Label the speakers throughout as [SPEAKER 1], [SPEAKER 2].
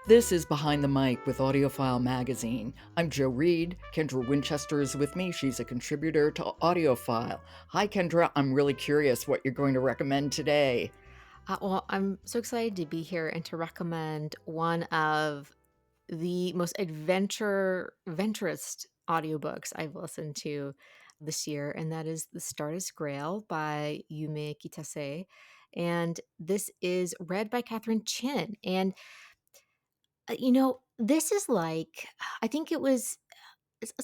[SPEAKER 1] This is Behind the Mic with AudioFile Magazine. I'm Joe Reed. Kendra Winchester is with me. She's a contributor to AudioFile. Hi, Kendra. I'm really curious what you're going to recommend today.
[SPEAKER 2] Well, I'm so excited to be here and to recommend one of the most adventurous audiobooks I've listened to this year, and that is The Stardust Grail by Yume Kitasei. And this is read by Katharine Chin. And, this is like, I think it's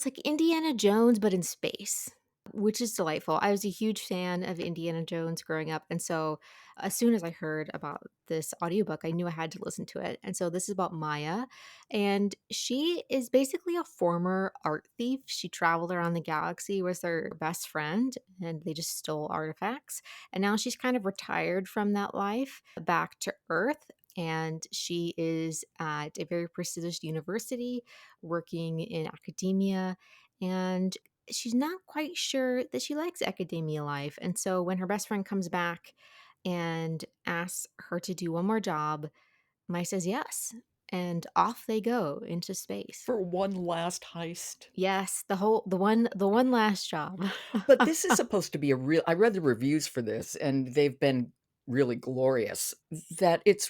[SPEAKER 2] like Indiana Jones, but in space, which is delightful. I was a huge fan of Indiana Jones growing up, and so as soon as I heard about this audiobook, I knew I had to listen to it. And so this is about Maya, and she is basically a former art thief. She traveled around the galaxy with her best friend, and they just stole artifacts. And now she's kind of retired from that life back to Earth. And she is at a very prestigious university working in academia, and she's not quite sure that she likes academia life. And so when her best friend comes back and asks her to do one more job, Mai says yes, and off they go into space.
[SPEAKER 1] For one last heist.
[SPEAKER 2] Yes, the one last job.
[SPEAKER 1] But this is supposed to be I read the reviews for this and they've been really glorious. That it's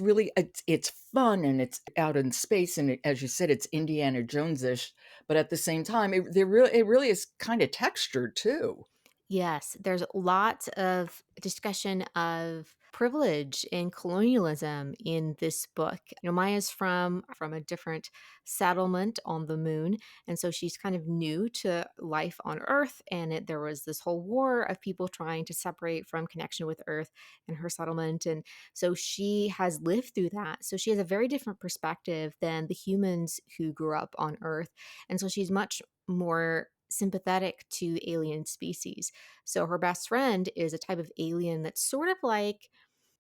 [SPEAKER 1] fun and it's out in space and as you said, it's Indiana Jones-ish, but at the same time, it really is kind of textured too.
[SPEAKER 2] Yes, there's lots of discussion of privilege and colonialism in this book. Maya's from a different settlement on the moon, and so she's kind of new to life on Earth. And there was this whole war of people trying to separate from connection with Earth and her settlement, and so she has lived through that. So she has a very different perspective than the humans who grew up on Earth, and so she's much more sympathetic to alien species. So her best friend is a type of alien that's sort of like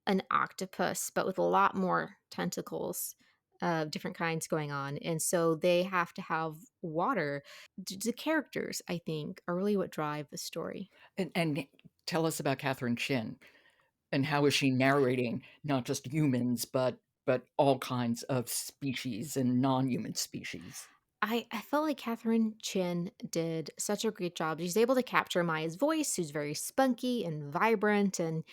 [SPEAKER 2] an octopus, but with a lot more tentacles of different kinds going on. And so they have to have water. The characters, I think, are really what drive the story.
[SPEAKER 1] And tell us about Katharine Chin and how is she narrating not just humans, but all kinds of species and non-human species.
[SPEAKER 2] I felt like Katherine Chin did such a great job. She's able to capture Maya's voice, who's very spunky and vibrant, and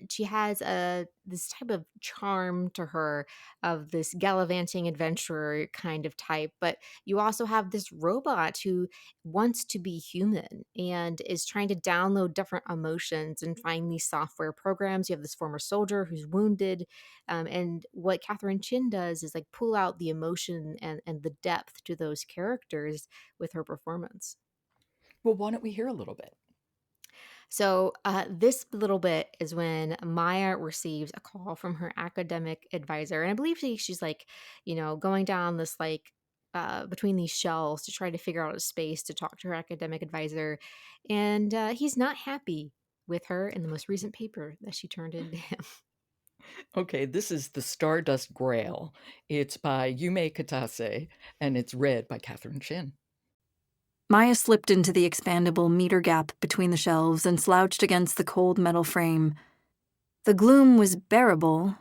[SPEAKER 2] she has a this type of charm to her of this gallivanting adventurer kind of type. But you also have this robot who wants to be human and is trying to download different emotions and find these software programs. You have this former soldier who's wounded, and what Catherine Chin does is like pull out the emotion and the depth to those characters with her performance.
[SPEAKER 1] Well, why don't we hear a little bit?
[SPEAKER 2] So, this little bit is when Maya receives a call from her academic advisor. And I believe she's like, going down this like, between these shelves to try to figure out a space to talk to her academic advisor. And he's not happy with her in the most recent paper that she turned in to him.
[SPEAKER 1] Okay, this is The Stardust Grail. It's by Yume Kitasei, and it's read by Katharine Chin.
[SPEAKER 3] Maya slipped into the expandable meter gap between the shelves and slouched against the cold metal frame. The gloom was bearable,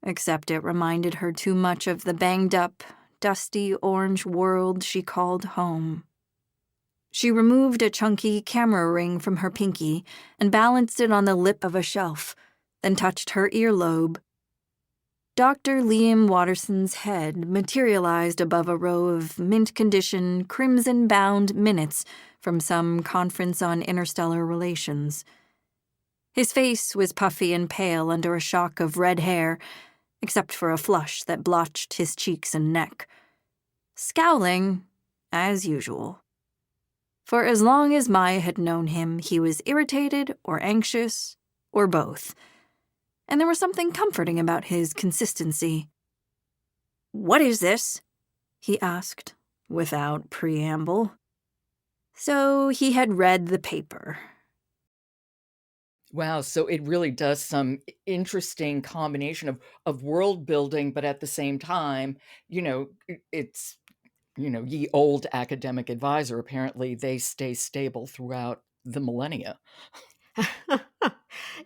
[SPEAKER 3] except it reminded her too much of the banged-up, dusty orange world she called home. She removed a chunky camera ring from her pinky and balanced it on the lip of a shelf, then touched her earlobe. Dr. Liam Watterson's head materialized above a row of mint-condition, crimson-bound minutes from some conference on interstellar relations. His face was puffy and pale under a shock of red hair, except for a flush that blotched his cheeks and neck. Scowling, as usual. For as long as Maya had known him, he was irritated or anxious, or both. And there was something comforting about his consistency. "What is this?" he asked, without preamble. So he had read the paper.
[SPEAKER 1] Wow, so it really does some interesting combination of world building, but at the same time, it's ye old academic advisor. Apparently, they stay stable throughout the millennia.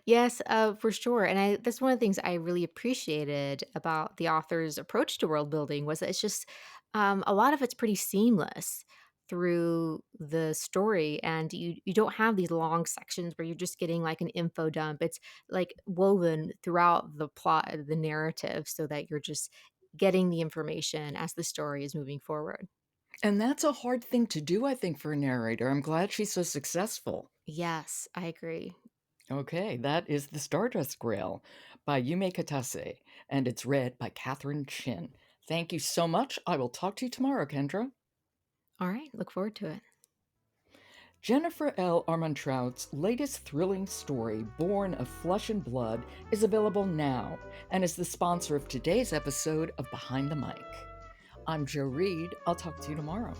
[SPEAKER 2] Yes, for sure. And that's one of the things I really appreciated about the author's approach to world building was that it's just a lot of it's pretty seamless through the story, and you don't have these long sections where you're just getting like an info dump. It's like woven throughout the plot of the narrative so that you're just getting the information as the story is moving forward.
[SPEAKER 1] And that's a hard thing to do, I think, for a narrator. I'm glad she's so successful.
[SPEAKER 2] Yes, I agree.
[SPEAKER 1] Okay, that is The Stardust Grail by Yume Kitasei, and it's read by Katharine Chin. Thank you so much. I will talk to you tomorrow, Kendra.
[SPEAKER 2] All right, look forward to it.
[SPEAKER 1] Jennifer L. Armentrout's latest thrilling story, Born of Flesh and Blood, is available now and is the sponsor of today's episode of Behind the Mic. I'm Jo Reed. I'll talk to you tomorrow.